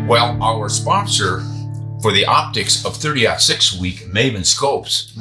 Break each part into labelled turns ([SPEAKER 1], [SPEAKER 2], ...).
[SPEAKER 1] Well, our sponsor for the optics of 30-06 week, Maven Scopes,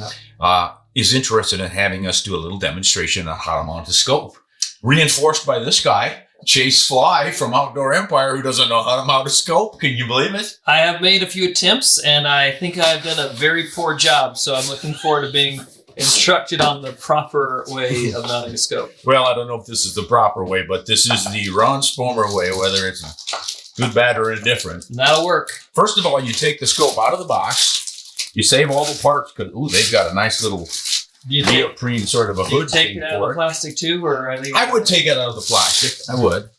[SPEAKER 1] is interested in having us do a little demonstration on how to mount a scope. Reinforced by this guy, Chase Fly from Outdoor Empire, who doesn't know how to mount a scope. Can you believe it?
[SPEAKER 2] I have made a few attempts, and I think I've done a very poor job, so I'm looking forward to being instructed on the proper way of mounting a scope.
[SPEAKER 1] Well, I don't know if this is the proper way, but this is the Ron Spomer way, whether it's good, bad, or indifferent.
[SPEAKER 2] That'll work.
[SPEAKER 1] First of all, you take the scope out of the box. You save all the parts, because, they've got a nice little neoprene sort of a hood.
[SPEAKER 2] Take it out of the plastic too, or
[SPEAKER 1] I would take it out of the plastic. I would.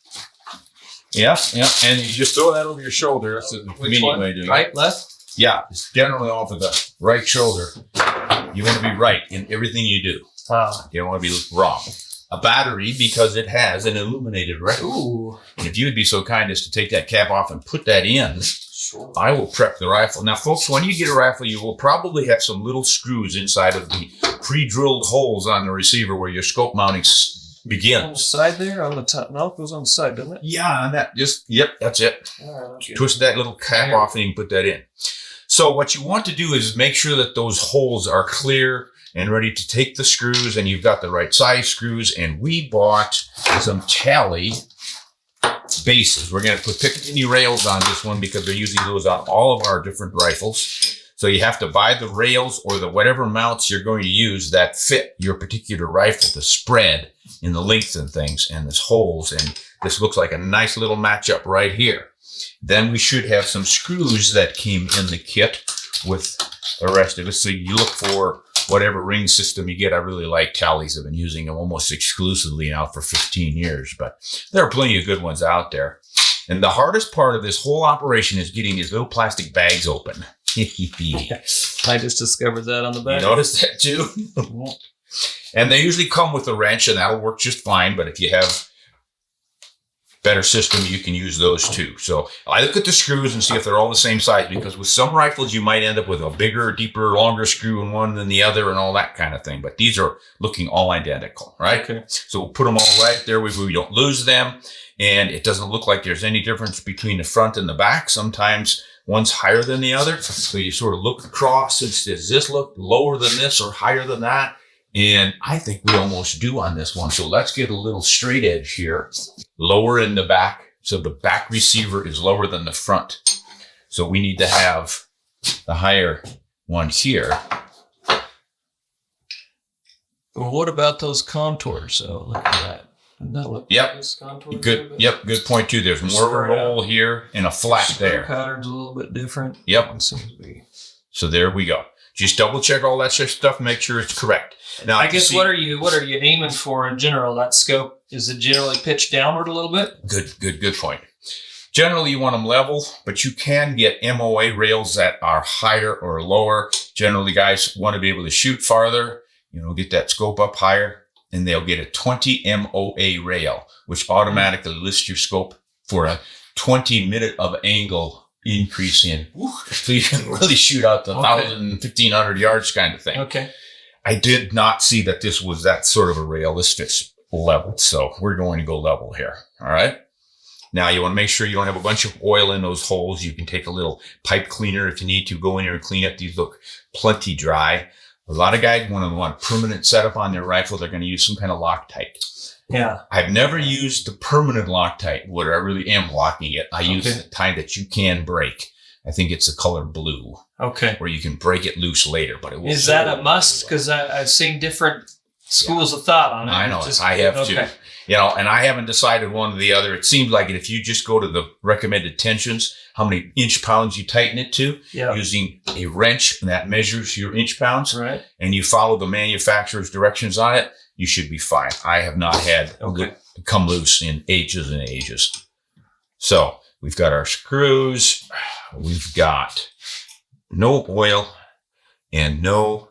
[SPEAKER 1] Yeah, and you just throw that over your shoulder. That's the convenient way to do it.
[SPEAKER 2] Right, left?
[SPEAKER 1] Yeah, it's generally off of the right shoulder. You want to be right in everything you do. You don't want to be wrong. A battery, because it has an illuminated rifle.
[SPEAKER 2] Ooh.
[SPEAKER 1] And if you would be so kind as to take that cap off and put that in, sure. I will prep the rifle. Now, folks, when you get a rifle, you will probably have some little screws inside of the pre-drilled holes on the receiver where your scope mounting begins.
[SPEAKER 2] On the side there, on the top. No, it goes on the side, doesn't it?
[SPEAKER 1] Yeah, and that that's it.
[SPEAKER 2] Right,
[SPEAKER 1] twist that little cap off and you can put that in. So what you want to do is make sure that those holes are clear and ready to take the screws, and you've got the right size screws. And we bought some Tally bases. We're going to put Picatinny rails on this one because they're using those on all of our different rifles. So you have to buy the rails or the whatever mounts you're going to use that fit your particular rifle, the spread in the length and things, and this holes. And this looks like a nice little matchup right here. Then we should have some screws that came in the kit with the rest of it. So you look for whatever ring system you get. I really like Tallies. I've been using them almost exclusively now for 15 years, but there are plenty of good ones out there. And the hardest part of this whole operation is getting these little plastic bags open.
[SPEAKER 2] I just discovered that on the back.
[SPEAKER 1] You noticed that too? And they usually come with a wrench, and that'll work just fine. But if you have better system, you can use those too. So I look at the screws and see if they're all the same size, because with some rifles, you might end up with a bigger, deeper, longer screw in one than the other and all that kind of thing. But these are looking all identical, right? Okay. So we'll put them all right there. We don't lose them. And it doesn't look like there's any difference between the front and the back. Sometimes one's higher than the other. So you sort of look across and does this look lower than this or higher than that? And I think we almost do on this one. So let's get a little straight edge here, lower in the back. So the back receiver is lower than the front. So we need to have the higher one here.
[SPEAKER 2] Well, what about those contours? So look at that.
[SPEAKER 1] Yep. Good. Yep. Good point too. There's more of a roll here and a flat there.
[SPEAKER 2] Pattern's a little bit different.
[SPEAKER 1] Yep. So there we go. Just double check all that stuff. Make sure it's correct. Now,
[SPEAKER 2] I guess what are you aiming for in general? That scope, is it generally pitched downward a little bit?
[SPEAKER 1] Good point. Generally, you want them level, but you can get MOA rails that are higher or lower. Generally, guys want to be able to shoot farther. Get that scope up higher, and they'll get a 20 MOA rail, which automatically lists your scope for a 20-minute of angle increase in. So you can really shoot out the 1,000, 1,500 yards kind of thing.
[SPEAKER 2] Okay.
[SPEAKER 1] I did not see that this was that sort of a rail. This fits level, so we're going to go level here. All right. Now you want to make sure you don't have a bunch of oil in those holes. You can take a little pipe cleaner if you need to. Go in here and clean up. These look plenty dry. A lot of guys want a permanent setup on their rifle. They're going to use some kind of Loctite.
[SPEAKER 2] Yeah.
[SPEAKER 1] I've never used the permanent Loctite where I really am locking it. I use the kind that you can break. I think it's the color blue.
[SPEAKER 2] Okay.
[SPEAKER 1] Where you can break it loose later, but it will.
[SPEAKER 2] Is that a must? Because I've seen different schools of thought on it.
[SPEAKER 1] I know. I have too. And I haven't decided one or the other. It seems like if you just go to the recommended tensions, how many inch pounds you tighten it to, using a wrench that measures your inch pounds,
[SPEAKER 2] right,
[SPEAKER 1] and you follow the manufacturer's directions on it, you should be fine. I have not had come loose in ages and ages. So we've got our screws. We've got no oil and no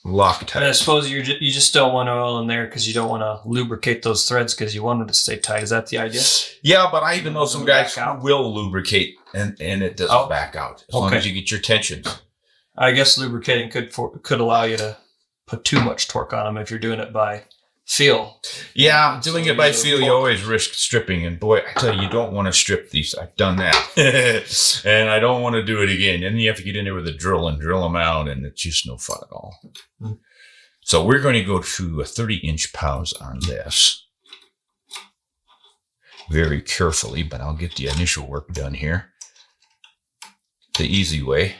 [SPEAKER 1] Loctite.
[SPEAKER 2] And I suppose you just don't want oil in there because you don't want to lubricate those threads because you want them to stay tight. Is that the idea?
[SPEAKER 1] Yeah, but I even know some guys who will lubricate and it doesn't back out as long as you get your tensions.
[SPEAKER 2] I guess lubricating could allow you to put too much torque on them if you're doing it by feel.
[SPEAKER 1] Yeah, doing it by feel, you always risk stripping. And boy, I tell you don't want to strip these. I've done that. And I don't want to do it again. And you have to get in there with a drill and drill them out. And it's just no fun at all. So we're going to go to a 30-inch pause on this. Very carefully, but I'll get the initial work done here the easy way.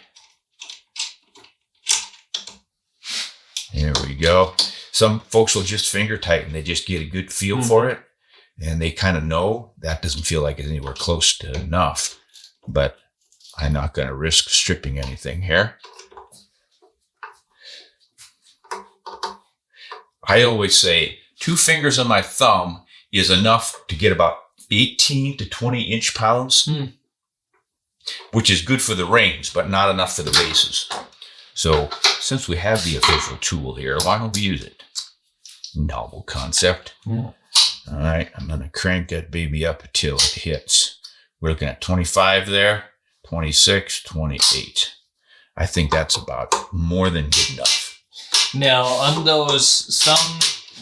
[SPEAKER 1] There we go. Some folks will just finger tighten. They just get a good feel for it, and they kind of know that doesn't feel like it's anywhere close to enough, but I'm not going to risk stripping anything here. I always say 2 fingers on my thumb is enough to get about 18 to 20-inch pounds, which is good for the rings, but not enough for the bases. So since we have the official tool here, why don't we use it? Novel concept. All right, I'm going to crank that baby up until it hits. We're looking at 25 there, 26, 28. I think that's about more than good enough.
[SPEAKER 2] Now, on those,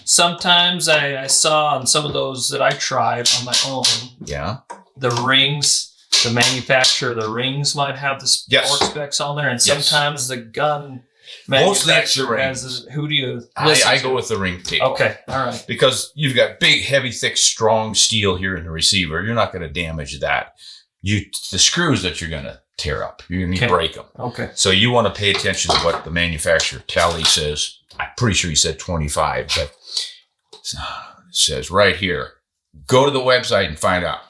[SPEAKER 2] sometimes I saw on some of those that I tried on my own, the rings, the manufacturer of the rings might have the sport specs on there, and sometimes the gun manufacturer has. Who do you listen
[SPEAKER 1] I
[SPEAKER 2] to?
[SPEAKER 1] go with the ring tape.
[SPEAKER 2] Okay, all right.
[SPEAKER 1] Because you've got big, heavy, thick, strong steel here in the receiver. You're not going to damage that. The screws that you're going to tear up, you're going to break them.
[SPEAKER 2] Okay.
[SPEAKER 1] So you want to pay attention to what the manufacturer tally says. I'm pretty sure he said 25, but it says right here. Go to the website and find out.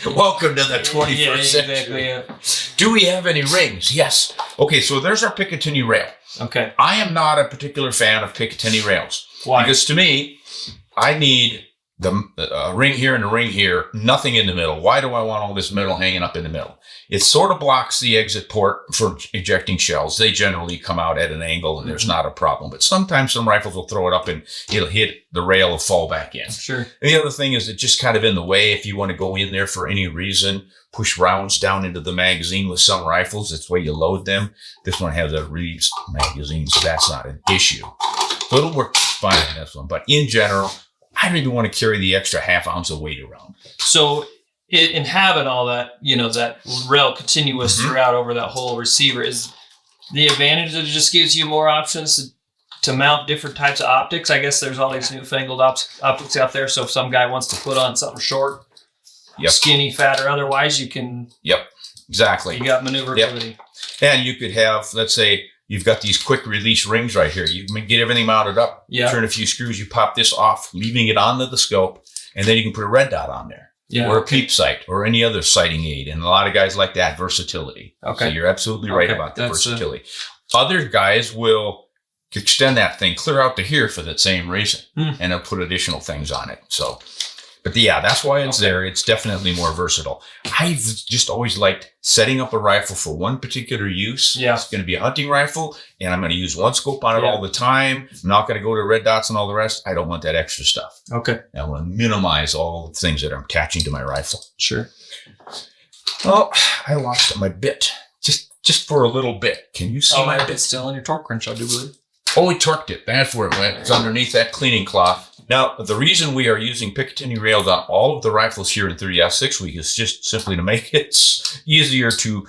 [SPEAKER 1] Welcome to the 21st century.
[SPEAKER 2] Exactly,
[SPEAKER 1] Do we have any rings? Yes. Okay, so there's our Picatinny rail.
[SPEAKER 2] Okay.
[SPEAKER 1] I am not a particular fan of Picatinny rails.
[SPEAKER 2] Why?
[SPEAKER 1] Because to me, I need the ring here and a ring here, nothing in the middle. Why do I want all this metal hanging up in the middle? It sort of blocks the exit port for ejecting shells. They generally come out at an angle and there's not a problem. But sometimes some rifles will throw it up and it'll hit the rail and fall back in.
[SPEAKER 2] Sure.
[SPEAKER 1] And the other thing is it's just kind of in the way if you want to go in there for any reason, push rounds down into the magazine with some rifles. That's the way you load them. This one has a released magazine, so that's not an issue. So it'll work fine on this one. But in general, I don't even want to carry the extra half ounce of weight around.
[SPEAKER 2] So in having all that, that rail continuous throughout over that whole receiver, is the advantage that it just gives you more options to mount different types of optics. I guess there's all these newfangled optics out there. So if some guy wants to put on something short, skinny, fat, or otherwise, you can.
[SPEAKER 1] Yep, exactly.
[SPEAKER 2] You got maneuverability.
[SPEAKER 1] And you could have, let's say, you've got these quick release rings right here. You can get everything mounted up, turn a few screws, you pop this off, leaving it onto the scope, and then you can put a red dot on there. Or a peep sight or any other sighting aid. And a lot of guys like that versatility. Okay. So you're absolutely right about the versatility. Other guys will extend that thing clear out to here for that same reason. And they'll put additional things on it. So, but that's why it's there. It's definitely more versatile. I've just always liked setting up a rifle for one particular use. It's going to be a hunting rifle, and I'm going to use one scope on it all the time. I'm not going to go to red dots and all the rest. I don't want that extra stuff. Okay. I want to minimize all the things that I'm attaching to my rifle. Sure. Oh, I lost my bit. Just for a little bit. Can you see my bit?
[SPEAKER 2] It's still in your torque wrench, I do believe.
[SPEAKER 1] Oh, we torqued it. That's where it went. It's underneath that cleaning cloth. Now, the reason we are using Picatinny rails on all of the rifles here in 30-6 week is just simply to make it easier to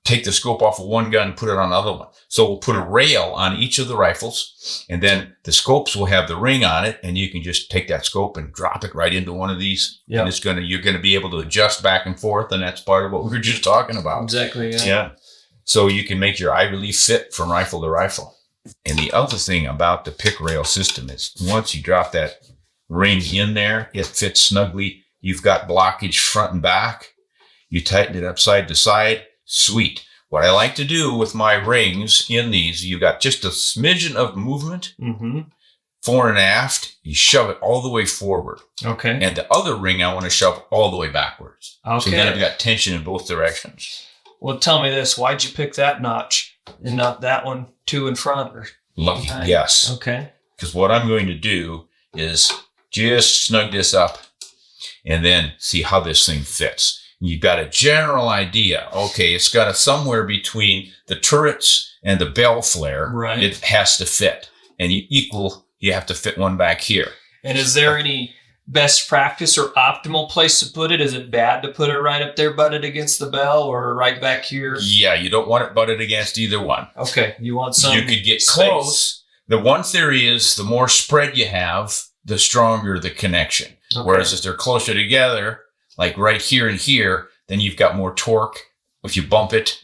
[SPEAKER 1] take the scope off of one gun and put it on another one. So we'll put a rail on each of the rifles, and then the scopes will have the ring on it, and you can just take that scope and drop it right into one of these. And you're gonna be able to adjust back and forth, and that's part of what we were just talking about.
[SPEAKER 2] Exactly.
[SPEAKER 1] Yeah. So you can make your eye relief fit from rifle to rifle. And the other thing about the pick rail system is once you drop that ring in there, it fits snugly. You've got blockage front and back. You tighten it up side to side. Sweet. What I like to do with my rings in these, you've got just a smidgen of movement, fore and aft. You shove it all the way forward. Okay. And the other ring I want to shove all the way backwards. Okay. So then I've got tension in both directions.
[SPEAKER 2] Well, tell me this. Why'd you pick that notch and not that one, two in front? Or
[SPEAKER 1] lucky, yes. Okay. Because what I'm going to do is just snug this up and then see how this thing fits. You've got a general idea. Okay, it's got somewhere between the turrets and the bell flare. Right. It has to fit. And you equal you have to fit one back here.
[SPEAKER 2] And is there any best practice or optimal place to put it? Is it bad to put it right up there butted against the bell or right back here?
[SPEAKER 1] Yeah, you don't want it butted against either one.
[SPEAKER 2] Okay, you want some.
[SPEAKER 1] You could get
[SPEAKER 2] space.
[SPEAKER 1] close. The one theory is the more spread you have, the stronger the connection.
[SPEAKER 2] Okay.
[SPEAKER 1] Whereas if they're closer together, like right here and here, then you've got more torque if you bump it.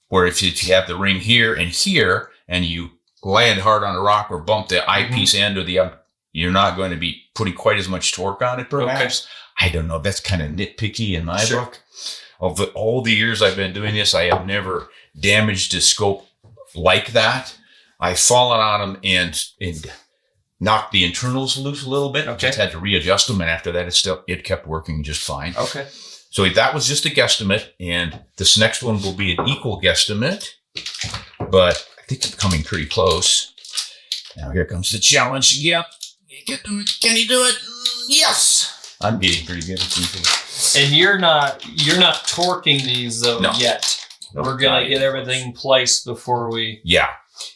[SPEAKER 1] Where if you have the ring here and you land hard on a rock or bump the eyepiece end or the you're not going to be putting quite as much torque on it, perhaps. Okay. I don't know. That's kind of nitpicky in my book. Of all the years I've been doing this, I have never damaged a scope like that. I've fallen on them and knocked the internals loose a little bit.
[SPEAKER 2] Okay.
[SPEAKER 1] Just had to readjust them, and after that, it kept working just fine.
[SPEAKER 2] Okay.
[SPEAKER 1] So that was just a guesstimate, and this next one will be an equal guesstimate, but I think I'm coming pretty close. Now here comes the challenge. Yep. Can you do it? Yes. I'm getting pretty good at these.
[SPEAKER 2] And you're not torquing these though yet.
[SPEAKER 1] No,
[SPEAKER 2] we're gonna get everything placed before we.
[SPEAKER 1] Yeah,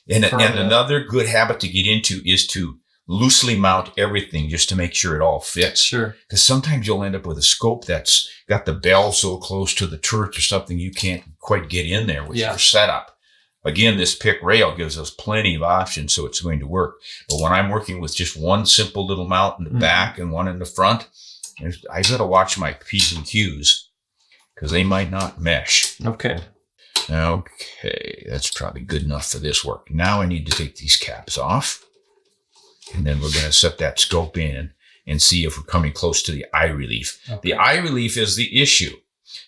[SPEAKER 1] and another good habit to get into is to loosely mount everything just to make sure it all fits.
[SPEAKER 2] Sure.
[SPEAKER 1] Because sometimes you'll end up with a scope that's got the bell so close to the turret or something you can't quite get in there with your setup. Again, this pick rail gives us plenty of options, so it's going to work. But when I'm working with just one simple little mount in the back and one in the front, I got to watch my P's and Q's because they might not mesh.
[SPEAKER 2] Okay.
[SPEAKER 1] Okay, that's probably good enough for this work. Now I need to take these caps off, and then we're going to set that scope in and see if we're coming close to the eye relief. Okay. The eye relief is the issue.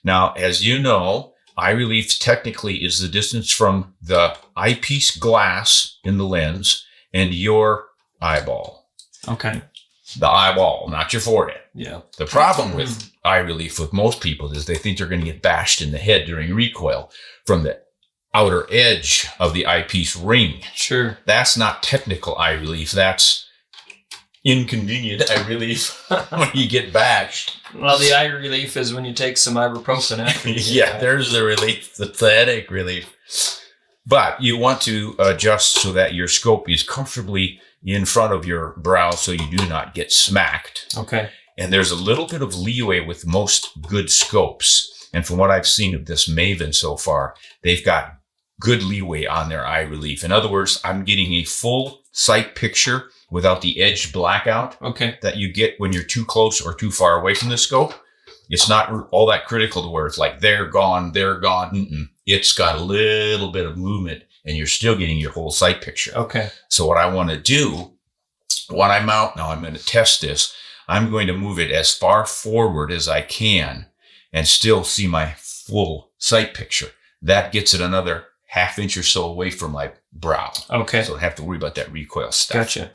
[SPEAKER 1] Now, as you know, eye relief technically is the distance from the eyepiece glass in the lens and your eyeball.
[SPEAKER 2] Okay.
[SPEAKER 1] The eyeball, not your forehead.
[SPEAKER 2] Yeah.
[SPEAKER 1] The problem with eye relief with most people is they think they're going to get bashed in the head during recoil from the outer edge of the eyepiece ring.
[SPEAKER 2] Sure.
[SPEAKER 1] That's not technical eye relief. That's inconvenient eye relief when you get bashed.
[SPEAKER 2] Well, the eye relief is when you take some ibuprofen after.
[SPEAKER 1] Yeah, there's the relief, the headache relief. But you want to adjust so that your scope is comfortably in front of your brow so you do not get smacked.
[SPEAKER 2] Okay.
[SPEAKER 1] And there's a little bit of leeway with most good scopes. And from what I've seen of this Maven so far, they've got good leeway on their eye relief. In other words, I'm getting a full sight picture without the edge blackout that you get when you're too close or too far away from the scope. It's not all that critical to where it's like they're gone. It's got a little bit of movement and you're still getting your whole sight picture.
[SPEAKER 2] Okay.
[SPEAKER 1] So what I want to do when I mount, now I'm going to test this. I'm going to move it as far forward as I can and still see my full sight picture. That gets it another half inch or so away from my brow.
[SPEAKER 2] Okay.
[SPEAKER 1] So I don't have to worry about that recoil stuff.
[SPEAKER 2] Gotcha.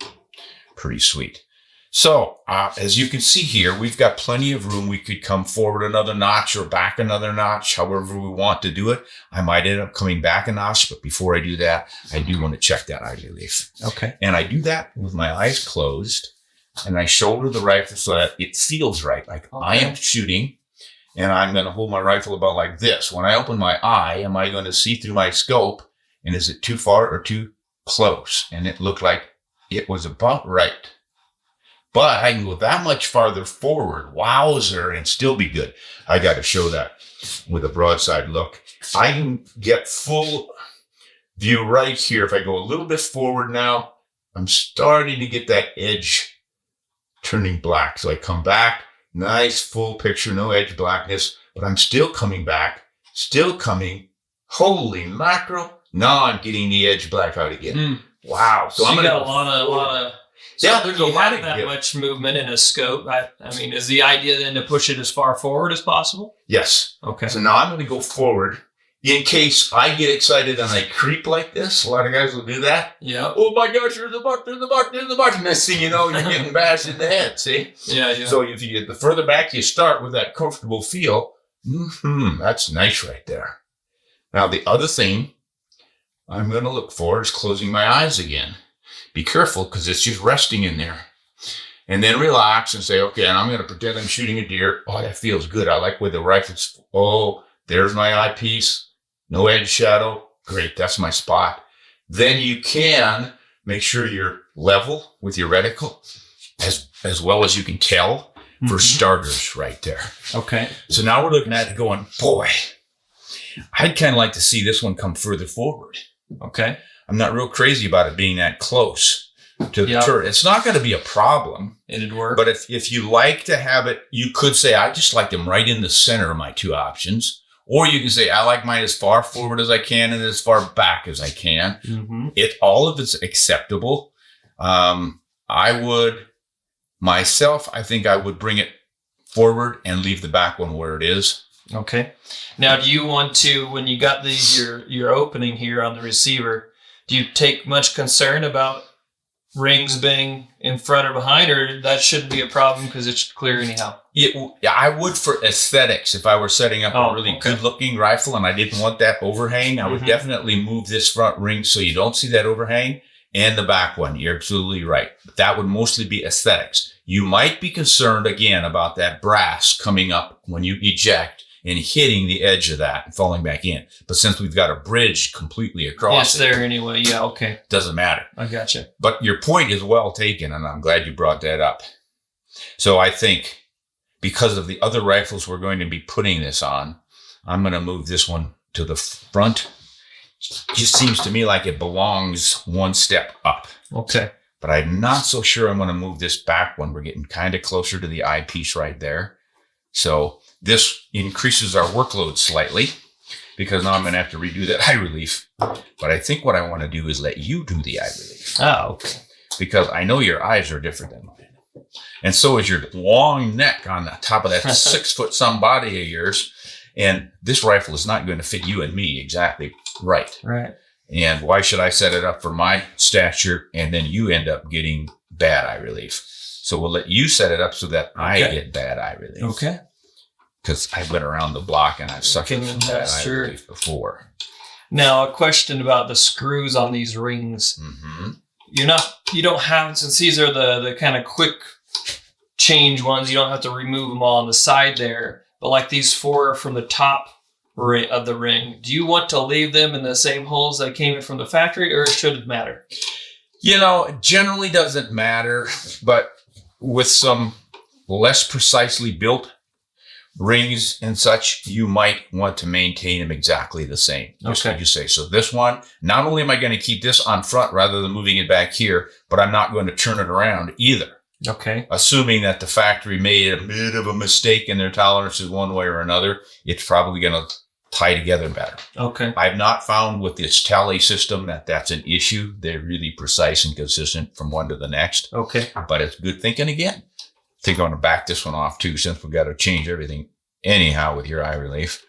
[SPEAKER 1] Pretty sweet. So as you can see here, we've got plenty of room. We could come forward another notch or back another notch, however we want to do it. I might end up coming back a notch, but before I do that, I do want to check that eye relief.
[SPEAKER 2] Okay.
[SPEAKER 1] And I do that with my eyes closed, and I shoulder the rifle so that it feels right. Like I am shooting, and I'm going to hold my rifle about like this. When I open my eye, am I going to see through my scope? And is it too far or too close? And it looked like it was about right. But I can go that much farther forward, wowzer, and still be good. I got to show that with a broadside look. I can get full view right here. If I go a little bit forward now, I'm starting to get that edge turning black. So I come back, nice full picture, no edge blackness, but I'm still coming back, still coming. Holy mackerel. Now I'm getting the edge black out again. Wow.
[SPEAKER 2] So I'm got a lot of
[SPEAKER 1] there's a lot of
[SPEAKER 2] that much movement in a scope. I mean, is the idea then to push it as far forward as possible?
[SPEAKER 1] Yes.
[SPEAKER 2] Okay.
[SPEAKER 1] So now I'm going to go forward in case I get excited and I creep like this. A lot of guys will do that.
[SPEAKER 2] Yeah.
[SPEAKER 1] Oh my gosh, there's a buck. Next thing you know, you're getting bashed in the head. See?
[SPEAKER 2] Yeah.
[SPEAKER 1] So if you get the further back you start with that comfortable feel, that's nice right there. Now the other thing I'm going to look for is closing my eyes again. Be careful because it's just resting in there. And then relax and say, okay, and I'm going to pretend I'm shooting a deer. Oh, that feels good. I like where the rifle's. Oh, there's my eyepiece. No edge shadow. Great. That's my spot. Then you can make sure you're level with your reticle as well as you can tell for starters right there.
[SPEAKER 2] Okay.
[SPEAKER 1] So now we're looking at it going, boy, I'd kind of like to see this one come further forward.
[SPEAKER 2] Okay.
[SPEAKER 1] I'm not real crazy about it being that close to the turret. It's not going to be a problem.
[SPEAKER 2] It'd work.
[SPEAKER 1] But if you like to have it, you could say, I just like them right in the center of my two options. Or you can say, I like mine as far forward as I can and as far back as I can. All of it's acceptable. I think I would bring it forward and leave the back one where it is.
[SPEAKER 2] Okay. Now, do you want to, when you got your opening here on the receiver, do you take much concern about rings being in front or behind, or that shouldn't be a problem because it's clear anyhow?
[SPEAKER 1] I would for aesthetics. If I were setting up a really good-looking rifle and I didn't want that overhang, I would definitely move this front ring so you don't see that overhang, and the back one. You're absolutely right. But that would mostly be aesthetics. You might be concerned, again, about that brass coming up when you eject and hitting the edge of that and falling back in. But since we've got a bridge completely across
[SPEAKER 2] it's there anyway. Yeah, okay.
[SPEAKER 1] Doesn't matter.
[SPEAKER 2] I gotcha.
[SPEAKER 1] But your point is well taken, and I'm glad you brought that up. So I think because of the other rifles we're going to be putting this on, I'm going to move this one to the front. Just seems to me like it belongs one step up.
[SPEAKER 2] Okay.
[SPEAKER 1] But I'm not so sure I'm going to move this back one. We're getting kind of closer to the eyepiece right there. So this increases our workload slightly because now I'm going to have to redo that eye relief. But I think what I want to do is let you do the eye relief.
[SPEAKER 2] Oh, okay.
[SPEAKER 1] Because I know your eyes are different than mine. And so is your long neck on the top of that 6 foot some body of yours. And this rifle is not going to fit you and me exactly right.
[SPEAKER 2] Right.
[SPEAKER 1] And why should I set it up for my stature and then you end up getting bad eye relief? So we'll let you set it up so that I get bad eye relief.
[SPEAKER 2] Okay.
[SPEAKER 1] Because I've been around the block and I've suffered from bad eye relief before.
[SPEAKER 2] Now, a question about the screws on these rings. You don't have, since these are the kind of quick change ones, you don't have to remove them all on the side there. But like these 4 from the top of the ring, do you want to leave them in the same holes that came in from the factory, or should it matter?
[SPEAKER 1] You know, it generally doesn't matter, but with some less precisely built rings and such, you might want to maintain them exactly the same. Just like you say. So this one, not only am I going to keep this on front rather than moving it back here, but I'm not going to turn it around either.
[SPEAKER 2] Okay.
[SPEAKER 1] Assuming that the factory made a bit of a mistake in their tolerances one way or another, it's probably going to tie together better. Okay. I've not found with this tally system that that's an issue. They're really precise and consistent from one to the next. Okay. But it's good thinking again. I think I'm going to back this one off too, since we've got to change everything anyhow with your eye relief.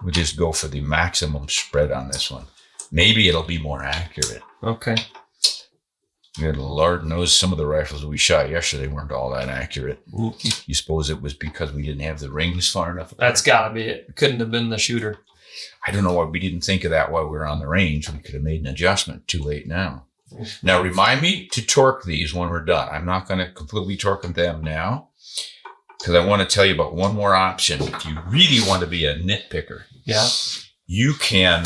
[SPEAKER 1] We'll just go for the maximum spread on this one. Maybe it'll be more accurate. Okay. Good Lord knows some of the rifles we shot yesterday weren't all that accurate. You suppose it was because we didn't have the rings far enough apart? That's got to be it. Couldn't have been the shooter. I don't know why we didn't think of that while we were on the range. We could have made an adjustment. Too late now. Now, remind me to torque these when we're done. I'm not going to completely torque them now because I want to tell you about one more option. If you really want to be a nitpicker, you can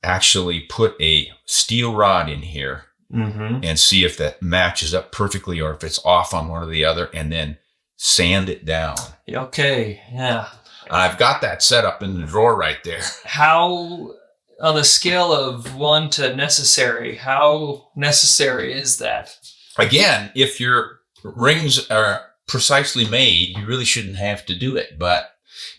[SPEAKER 1] actually put a steel rod in here and see if that matches up perfectly or if it's off on one or the other, and then sand it down. Okay, yeah. I've got that set up in the drawer right there. How, on the scale of 1 to necessary, how necessary is that? Again, if your rings are precisely made, you really shouldn't have to do it, but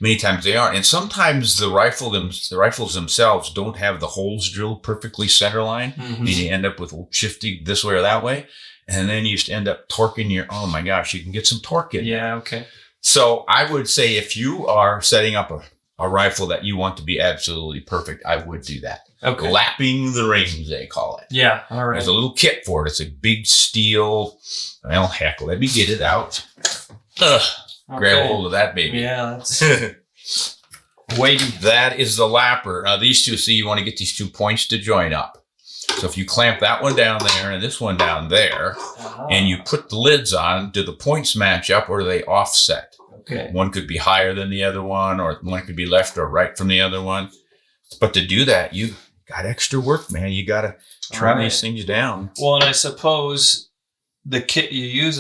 [SPEAKER 1] many times they aren't. And sometimes the rifles themselves don't have the holes drilled perfectly centerline. And you end up with shifting this way or that way. And then you just end up torquing your, oh my gosh, you can get some torque in. Yeah, okay. So I would say if you are setting up a rifle that you want to be absolutely perfect, I would do that. Okay. Lapping the rings, they call it. Yeah, all right. There's a little kit for it. It's a big steel, well, heck, let me get it out. Grab hold of that baby. Yeah, that's weighty. That is the lapper. Now these two, see, you want to get these 2 points to join up. So if you clamp that one down there and this one down there, and you put the lids on, do the points match up or do they offset? Okay. One could be higher than the other one, or one could be left or right from the other one. But to do that, you got extra work, man. You got to trim these things down. Well, and I suppose
[SPEAKER 2] the kit you use,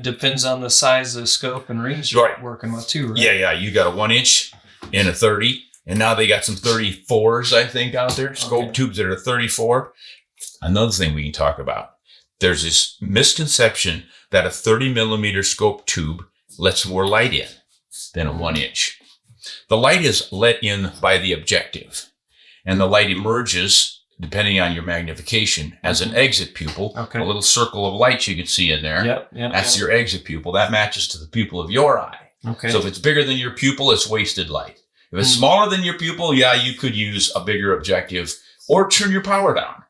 [SPEAKER 2] depends on the size of the scope and rings you're working with too, right?
[SPEAKER 1] Yeah. You got a 1 inch and a 30, and now they got some 34s, I think, out there. Scope tubes that are 34. Another thing we can talk about. There's this misconception that a 30 millimeter scope tube lets more light in than a 1 inch. The light is let in by the objective, and the light emerges, depending on your magnification, as an exit pupil. A little circle of light you can see in there. That's your exit pupil. That matches to the pupil of your eye. So if it's bigger than your pupil, it's wasted light. If it's smaller than your pupil, you could use a bigger objective or turn your power down.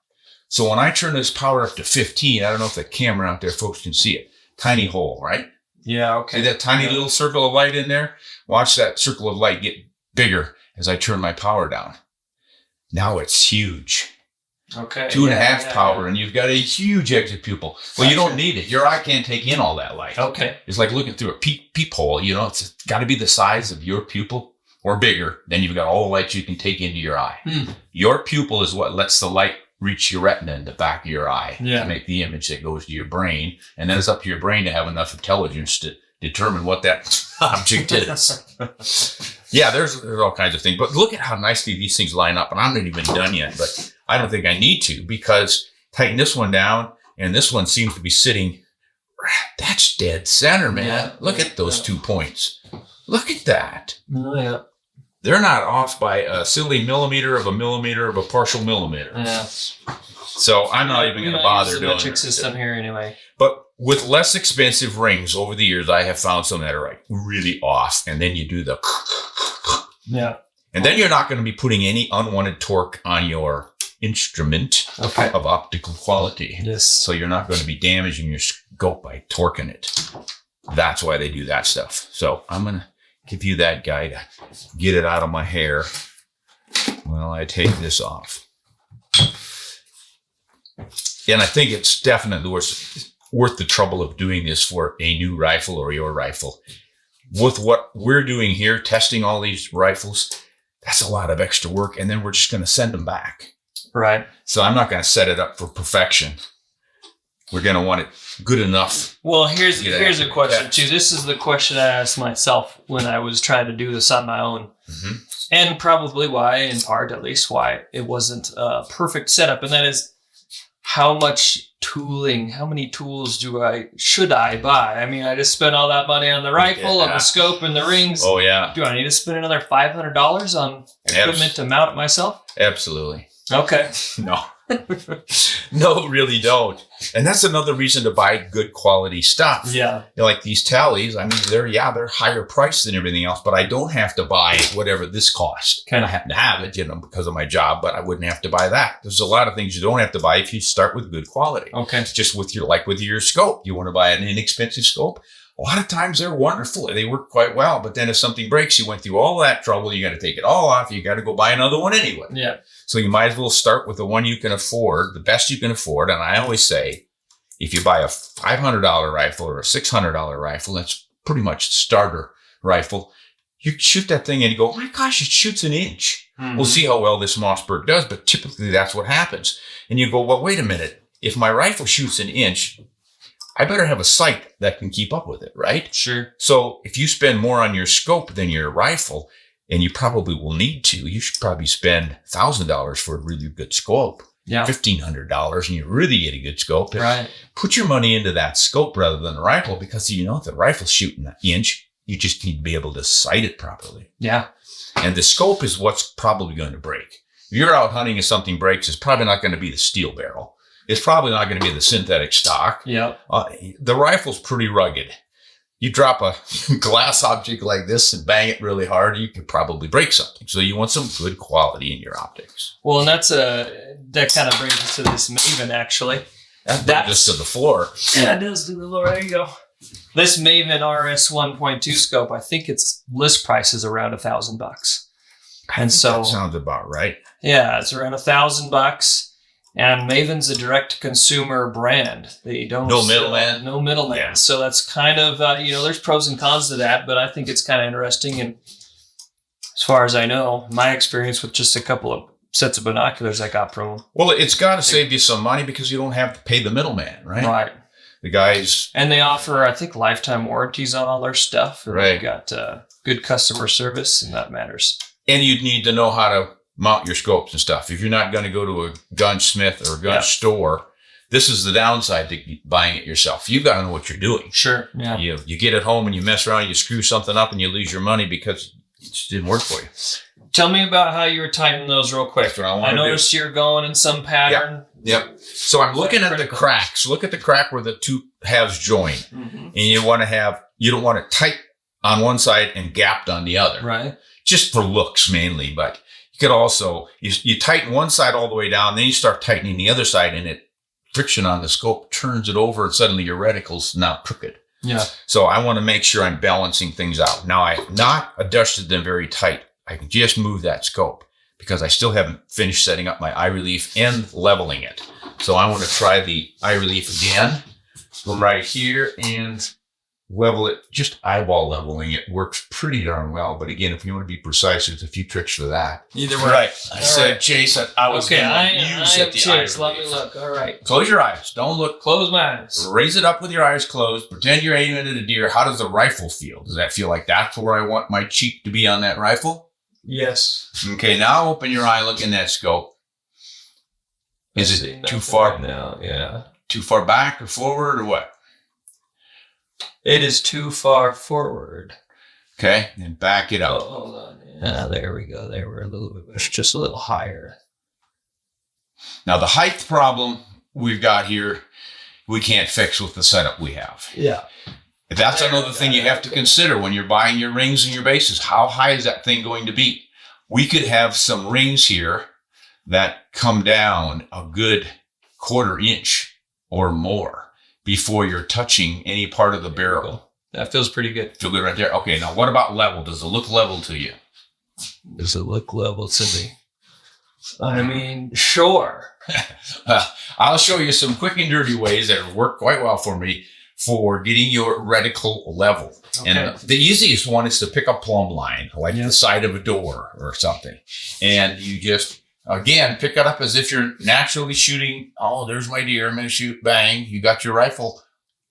[SPEAKER 1] So when I turn this power up to 15, I don't know if the camera out there, folks, can see it. Tiny hole, right?
[SPEAKER 2] Yeah, okay.
[SPEAKER 1] See that tiny little circle of light in there? Watch that circle of light get bigger as I turn my power down. Now it's huge. 2.5 power, and you've got a huge exit pupil. Well, you don't need it. Your eye can't take in all that light. It's like looking through a peephole. It's got to be the size of your pupil or bigger. Then you've got all the light you can take into your eye. Your pupil is what lets the light reach your retina in the back of your eye to make the image that goes to your brain. And then it's up to your brain to have enough intelligence to determine what that object is. There's all kinds of things. But look at how nicely these things line up. And I'm not even done yet, but I don't think I need to, because tighten this one down, and this one seems to be sitting. That's dead center, man. Look at those 2 points. Look at that. They're not off by a silly millimeter of a partial millimeter. So I'm not even going to bother doing it.
[SPEAKER 2] Metric system here anyway.
[SPEAKER 1] But with less expensive rings over the years, I have found some that are like really off. And then you do the and then you're not going to be putting any unwanted torque on your instrument of optical quality. So you're not going to be damaging your scope by torquing it. That's why they do that stuff. So I'm going to give you that guy to get it out of my hair while I take this off. And I think it's definitely worth the trouble of doing this for a new rifle or your rifle. With what we're doing here, testing all these rifles, that's a lot of extra work. And then we're just going to send them back.
[SPEAKER 2] Right.
[SPEAKER 1] So I'm not going to set it up for perfection. We're going to want it good enough.
[SPEAKER 2] Well, here's a question too. This is the question I asked myself when I was trying to do this on my own. And probably why, in part at least, why it wasn't a perfect setup. And that is, how much tooling, how many tools should I buy? I mean, I just spent all that money on the rifle, on the scope, and the rings. Do I need to spend another $500 on equipment to mount it myself?
[SPEAKER 1] Absolutely.
[SPEAKER 2] Okay.
[SPEAKER 1] No. No, really don't. And that's another reason to buy good quality stuff. Like these tallies, I mean, they're higher priced than everything else, but I don't have to buy whatever this costs. I happen to have it, because of my job, but I wouldn't have to buy that. There's a lot of things you don't have to buy if you start with good quality. Just with your scope. You want to buy an inexpensive scope? A lot of times they're wonderful. They work quite well. But then if something breaks, you went through all that trouble. You got to take it all off. You got to go buy another one anyway. So you might as well start with the one you can afford, the best you can afford. And I always say, if you buy a $500 rifle or a $600 rifle, that's pretty much the starter rifle. You shoot that thing and you go, my gosh, it shoots an inch. We'll see how well this Mossberg does. But typically that's what happens. And you go, well, wait a minute. If my rifle shoots an inch, I better have a sight that can keep up with it, right? So if you spend more on your scope than your rifle, and you probably will need to, you should probably spend $1,000 for a really good scope. $1,500, and you really get a good scope. Put your money into that scope rather than the rifle, because if the rifle's shooting an inch, you just need to be able to sight it properly. And the scope is what's probably going to break. If you're out hunting and something breaks, it's probably not going to be the steel barrel. It's probably not going to be the synthetic stock. The rifle's pretty rugged. You drop a glass object like this and bang it really hard, you could probably break something. So you want some good quality in your optics.
[SPEAKER 2] Well, and that kind of brings us to this Maven, actually.
[SPEAKER 1] That brings us to the floor.
[SPEAKER 2] Yeah, it does do the floor. There you go. This Maven RS 1.2 scope, I think its list price is around $1,000. And so
[SPEAKER 1] that sounds about right.
[SPEAKER 2] Yeah, it's around $1,000. And Maven's a direct-to-consumer brand. They don't
[SPEAKER 1] no middleman.
[SPEAKER 2] No middleman. So that's kind of there's pros and cons to that, but I think it's kind of interesting. And as far as I know, my experience with just a couple of sets of binoculars I got from them.
[SPEAKER 1] Well, it's got to save you some money because you don't have to pay the middleman, right? The guys.
[SPEAKER 2] And they offer, I think, lifetime warranties on all their stuff.
[SPEAKER 1] Right.
[SPEAKER 2] They've got good customer service, and that matters.
[SPEAKER 1] And you'd need to know how to mount your scopes and stuff. If you're not going to go to a gunsmith or a gun store, this is the downside to buying it yourself. You've got to know what you're doing.
[SPEAKER 2] Sure. Yeah.
[SPEAKER 1] You get it home and you mess around, you screw something up and you lose your money because it just didn't work for you.
[SPEAKER 2] Tell me about how you were tightening those real quick.
[SPEAKER 1] That's what I
[SPEAKER 2] noticed you're going in some pattern.
[SPEAKER 1] Yep. So I'm looking at the cracks. Look at the crack where the two halves join. Mm-hmm. And you don't want it tight on one side and gapped on the other.
[SPEAKER 2] Right.
[SPEAKER 1] Just for looks mainly, but you could also, you tighten one side all the way down, then you start tightening the other side and friction on the scope turns it over and suddenly your reticle's now crooked.
[SPEAKER 2] Yeah.
[SPEAKER 1] So I want to make sure I'm balancing things out. Now I have not adjusted them very tight. I can just move that scope because I still haven't finished setting up my eye relief and leveling it. So I want to try the eye relief again from right here and level it, just eyeball leveling it works pretty darn well. But again, if you want to be precise, there's a few tricks for that.
[SPEAKER 2] Either way.
[SPEAKER 1] Right. I said, Chase, I was going to use at the
[SPEAKER 2] Chase.
[SPEAKER 1] eye
[SPEAKER 2] Let me
[SPEAKER 1] relief.
[SPEAKER 2] look. All right.
[SPEAKER 1] Close your eyes. Don't look.
[SPEAKER 2] Close my eyes.
[SPEAKER 1] Raise it up with your eyes closed. Pretend you're aiming at a deer. How does the rifle feel? Does that feel like that's where I want my cheek to be on that rifle?
[SPEAKER 2] Yes.
[SPEAKER 1] Okay, now open your eye, look in that scope. Is it too far
[SPEAKER 2] right now? Yeah.
[SPEAKER 1] Too far back or forward or what?
[SPEAKER 2] It is too far forward.
[SPEAKER 1] Okay, and back it up.
[SPEAKER 2] Oh, hold on. Yeah, there we go. There we're just a little higher.
[SPEAKER 1] Now the height problem we've got here, we can't fix with the setup we have.
[SPEAKER 2] Yeah.
[SPEAKER 1] That's another thing you have to consider when you're buying your rings and your bases. How high is that thing going to be? We could have some rings here that come down a good 1/4 inch or more before you're touching any part of the barrel.
[SPEAKER 2] That feels pretty good.
[SPEAKER 1] Feel good right there? Okay, now what about level? Does it look level to you?
[SPEAKER 2] Does it look level to me? I mean, sure.
[SPEAKER 1] I'll show you some quick and dirty ways that have worked quite well for me for getting your reticle level. Okay. And the easiest one is to pick a plumb line, like the side of a door or something. And you just, again, pick it up as if you're naturally shooting. Oh, there's my deer. I'm going to shoot. Bang. You got your rifle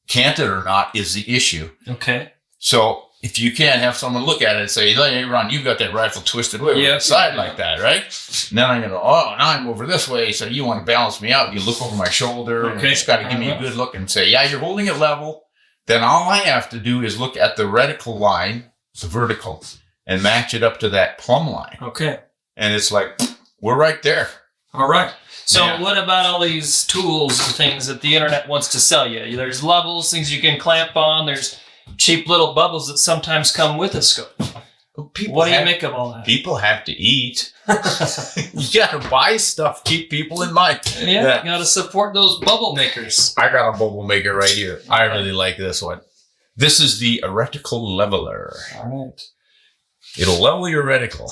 [SPEAKER 1] canted or not is the issue.
[SPEAKER 2] Okay.
[SPEAKER 1] So if you can have someone look at it and say, hey, Ron, you've got that rifle twisted way over the side like that, right? And then I'm going to, now I'm over this way. So you want to balance me out. You look over my shoulder and you just got to give me a good look and say, yeah, you're holding it level. Then all I have to do is look at the reticle line, the vertical, and match it up to that plumb line.
[SPEAKER 2] Okay.
[SPEAKER 1] And it's like, we're right there.
[SPEAKER 2] All right. So what about all these tools and things that the internet wants to sell you? There's levels, things you can clamp on. There's cheap little bubbles that sometimes come with a scope. What do you make of all that?
[SPEAKER 1] People have to eat. You got to buy stuff, keep people in mind.
[SPEAKER 2] Yeah, you got to support those bubble makers.
[SPEAKER 1] I got a bubble maker right here. I really like this one. This is the reticle leveler.
[SPEAKER 2] All right.
[SPEAKER 1] It'll level your reticle.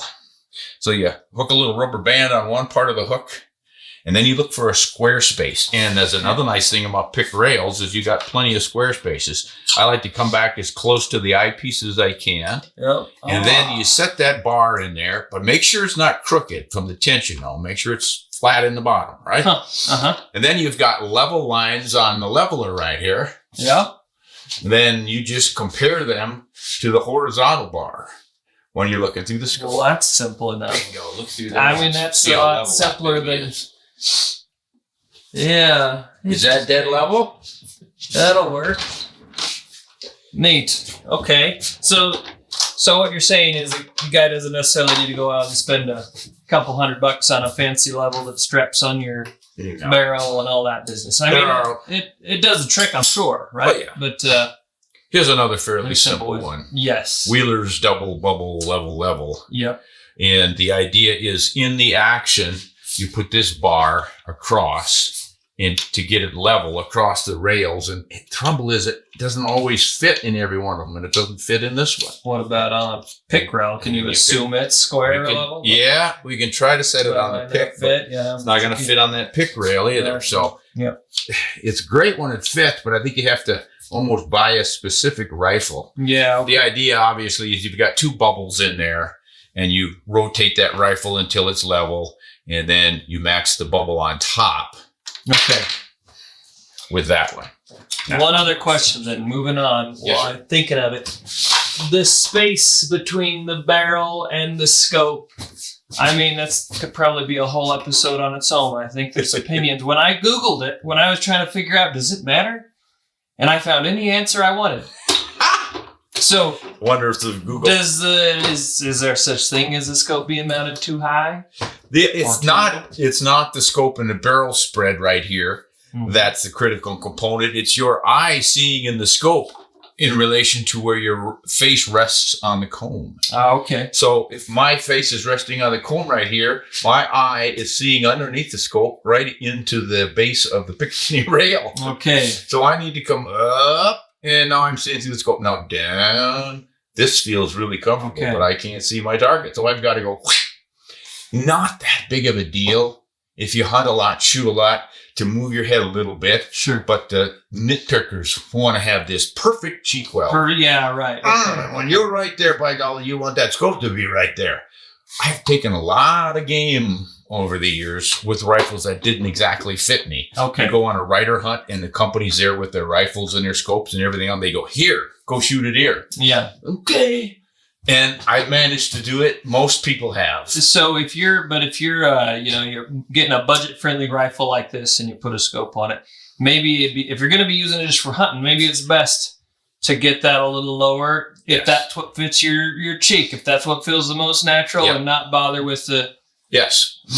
[SPEAKER 1] So you hook a little rubber band on one part of the hook, and then you look for a square space. And there's another nice thing about pick rails is you got plenty of square spaces. I like to come back as close to the eyepiece as I can.
[SPEAKER 2] Yep.
[SPEAKER 1] And then you set that bar in there, but make sure it's not crooked from the tension. Make sure it's flat in the bottom, right? And then you've got level lines on the leveler right here.
[SPEAKER 2] Yeah.
[SPEAKER 1] Then you just compare them to the horizontal bar when you're looking through the scope.
[SPEAKER 2] Well, that's simple enough.
[SPEAKER 1] There you go. Look through that.
[SPEAKER 2] I mean, that's a lot simpler than... Yeah.
[SPEAKER 1] Is that dead level?
[SPEAKER 2] That'll work. Neat. Okay. So what you're saying is the guy doesn't necessarily need to go out and spend a couple $100 on a fancy level that straps on your barrel and all that business. I mean, it does the trick, I'm sure, right? But
[SPEAKER 1] here's another fairly simple one.
[SPEAKER 2] Yes.
[SPEAKER 1] Wheeler's double bubble level.
[SPEAKER 2] Yep.
[SPEAKER 1] And the idea is in the action, you put this bar across and to get it level across the rails. And the trouble is it doesn't always fit in every one of them, and it doesn't fit in this one.
[SPEAKER 2] What about on a pick rail? Can you assume it's square level?
[SPEAKER 1] Yeah, we can try to set it on the pick. It's not going to fit on that pick rail either. So it's great when it fits, but I think you have to almost buy a specific rifle.
[SPEAKER 2] Yeah.
[SPEAKER 1] The idea, obviously, is you've got two bubbles in there, and you rotate that rifle until it's level, and then you match the bubble on top.
[SPEAKER 2] Okay.
[SPEAKER 1] With that one.
[SPEAKER 2] One other question then, moving on.
[SPEAKER 1] Yes,
[SPEAKER 2] While I'm thinking of it. The space between the barrel and the scope. I mean, could probably be a whole episode on its own. I think there's opinions. When I Googled it, when I was trying to figure out, does it matter? And I found any answer I wanted. So,
[SPEAKER 1] wonders of Google.
[SPEAKER 2] Is there such thing as a scope being mounted too high?
[SPEAKER 1] It's not the scope and the barrel spread right here. Mm-hmm. That's the critical component. It's your eye seeing in the scope in relation to where your face rests on the comb.
[SPEAKER 2] Okay.
[SPEAKER 1] So if my face is resting on the comb right here, my eye is seeing underneath the scope right into the base of the Picatinny rail.
[SPEAKER 2] Okay.
[SPEAKER 1] So I need to come up, and now I'm seeing through the scope. Now down. This feels really comfortable, but I can't see my target. So I've got to go. Not that big of a deal. If you hunt a lot, shoot a lot, to move your head a little bit.
[SPEAKER 2] Sure.
[SPEAKER 1] But the nitpickers want to have this perfect cheek well.
[SPEAKER 2] Yeah, right. Okay.
[SPEAKER 1] When you're right there, by golly, you want that scope to be right there. I've taken a lot of game over the years with rifles that didn't exactly fit me.
[SPEAKER 2] Okay.
[SPEAKER 1] I go on a rider hunt, and the company's there with their rifles and their scopes and everything else. They go, here, go shoot it here.
[SPEAKER 2] Yeah.
[SPEAKER 1] Okay. And I've managed to do it. Most people have.
[SPEAKER 2] So if you're getting a budget-friendly rifle like this and you put a scope on it, maybe if you're going to be using it just for hunting, maybe it's best to get that a little lower if that's what fits your cheek, if that's what feels the most natural, and not bother with the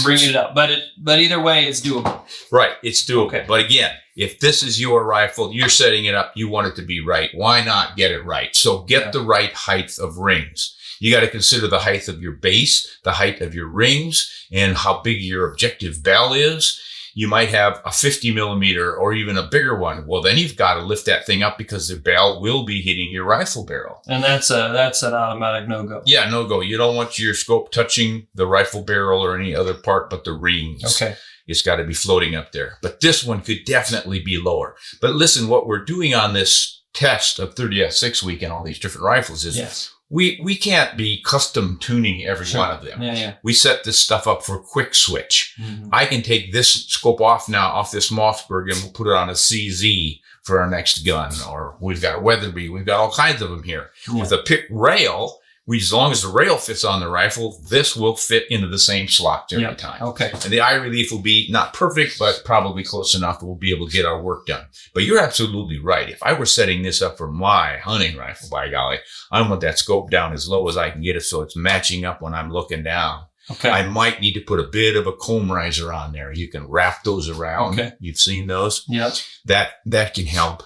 [SPEAKER 2] bringing it up. But either way, it's doable.
[SPEAKER 1] Right, it's doable.
[SPEAKER 2] Okay.
[SPEAKER 1] But again, if this is your rifle, you're setting it up, you want it to be right. Why not get it right? So get the right height of rings. You got to consider the height of your base, the height of your rings, and how big your objective bell is. You might have a 50 millimeter or even a bigger one. Well, then you've got to lift that thing up because the bell will be hitting your rifle barrel.
[SPEAKER 2] And that's an automatic no-go.
[SPEAKER 1] Yeah, no-go. You don't want your scope touching the rifle barrel or any other part but the rings.
[SPEAKER 2] Okay.
[SPEAKER 1] It's got to be floating up there. But this one could definitely be lower. But listen, what we're doing on this test of 30S6 week and all these different rifles is we can't be custom tuning every one of them.
[SPEAKER 2] Yeah.
[SPEAKER 1] We set this stuff up for quick switch.
[SPEAKER 2] Mm-hmm.
[SPEAKER 1] I can take this scope off this Mossberg, and we'll put it on a CZ for our next gun. Or we've got a Weatherby. We've got all kinds of them here.
[SPEAKER 2] Yeah.
[SPEAKER 1] With a pick rail, as long as the rail fits on the rifle, this will fit into the same slot every time.
[SPEAKER 2] Okay.
[SPEAKER 1] And the eye relief will be not perfect, but probably close enough that we'll be able to get our work done. But you're absolutely right. If I were setting this up for my hunting rifle, by golly, I want that scope down as low as I can get it so it's matching up when I'm looking down.
[SPEAKER 2] Okay.
[SPEAKER 1] I might need to put a bit of a comb riser on there. You can wrap those around.
[SPEAKER 2] Okay.
[SPEAKER 1] You've seen those?
[SPEAKER 2] Yep.
[SPEAKER 1] That can help.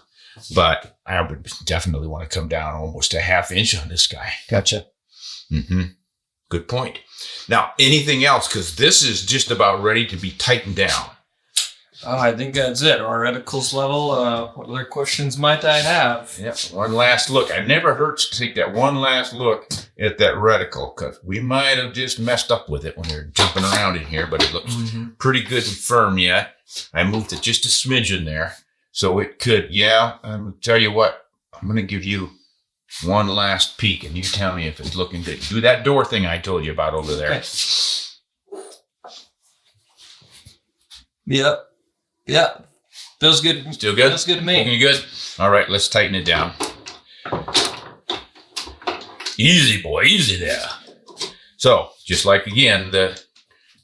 [SPEAKER 1] But I would definitely want to come down almost a half inch on this guy.
[SPEAKER 2] Gotcha.
[SPEAKER 1] Mm-hmm. Good point. Now, anything else? Because this is just about ready to be tightened down.
[SPEAKER 2] Oh, I think that's it. Our reticles level. What other questions might I have?
[SPEAKER 1] Yeah, one last look. It never hurts to take that one last look at that reticle, because we might have just messed up with it when they're jumping around in here, but it looks pretty good and firm yet. I moved it just a smidgen there, so it could. Yeah, I'm going to tell you what. I'm going to give you one last peek, and you tell me if it's looking good. Do that door thing I told you about over there.
[SPEAKER 2] Okay. Yep. Yeah. Feels good.
[SPEAKER 1] Still good?
[SPEAKER 2] Feels good to me.
[SPEAKER 1] Looking good? All right, let's tighten it down. Easy, boy. Easy there. So, just like, again, the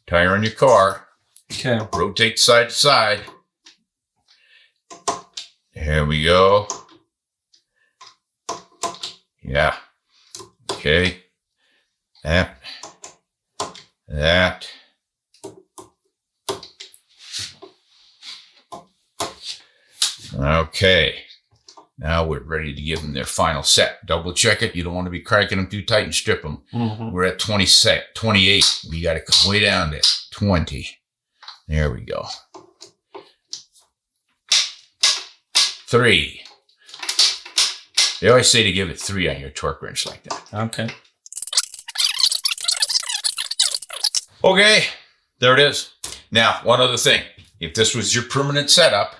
[SPEAKER 1] tire on your car.
[SPEAKER 2] Okay.
[SPEAKER 1] Rotate side to side. There we go. Yeah. Okay. That. Okay. Now we're ready to give them their final set. Double check it. You don't want to be cranking them too tight and strip them. Mm-hmm. We're at 28. We got to come way down to 20. There we go. 3. They always say to give it 3 on your torque wrench like that.
[SPEAKER 2] Okay.
[SPEAKER 1] Okay, there it is. Now, one other thing. If this was your permanent setup,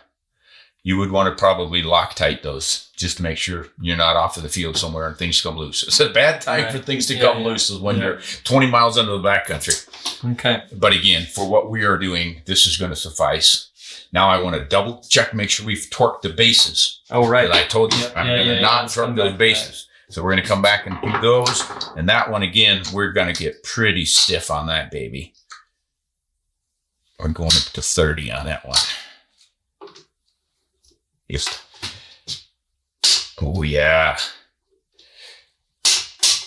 [SPEAKER 1] you would want to probably Loctite those just to make sure you're not off of the field somewhere and things come loose. It's a bad time for things to come loose is when you're 20 miles into the backcountry.
[SPEAKER 2] Okay.
[SPEAKER 1] But again, for what we are doing, this is going to suffice. Now I want to double check, make sure we've torqued the bases.
[SPEAKER 2] Oh, right.
[SPEAKER 1] I told you I'm going to not torque those bases. So we're going to come back and do those. And that one, again, we're going to get pretty stiff on that baby. We're going up to 30 on that one. Just, oh, yeah.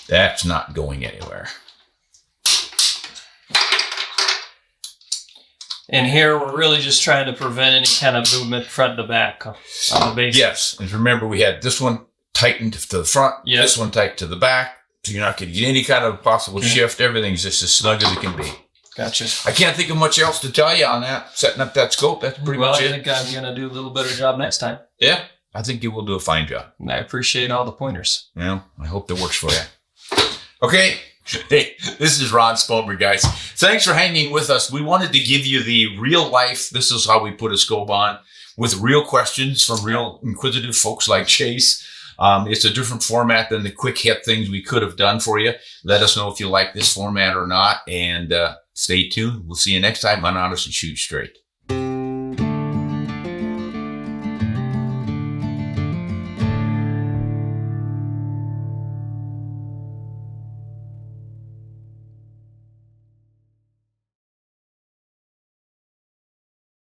[SPEAKER 1] That's not going anywhere.
[SPEAKER 2] And here we're really just trying to prevent any kind of movement front to back on the base.
[SPEAKER 1] Yes. And remember, we had this one tightened to the front,
[SPEAKER 2] Yep.
[SPEAKER 1] this one tight to the back. So you're not going to get any kind of possible shift. Everything's just as snug as it can be.
[SPEAKER 2] Gotcha.
[SPEAKER 1] I can't think of much else to tell you on that. Setting up that scope, that's pretty much it.
[SPEAKER 2] I think I'm going to do a little better job next time.
[SPEAKER 1] Yeah, I think you will do a fine job.
[SPEAKER 2] And I appreciate all the pointers.
[SPEAKER 1] Well, I hope that works for you. Okay. Hey, this is Ron Spomer, guys. Thanks for hanging with us. We wanted to give you the real life. This is how we put a scope on, with real questions from real inquisitive folks like Chase. It's a different format than the quick hit things we could have done for you. Let us know if you like this format or not, and stay tuned. We'll see you next time on Honest and Shoot Straight.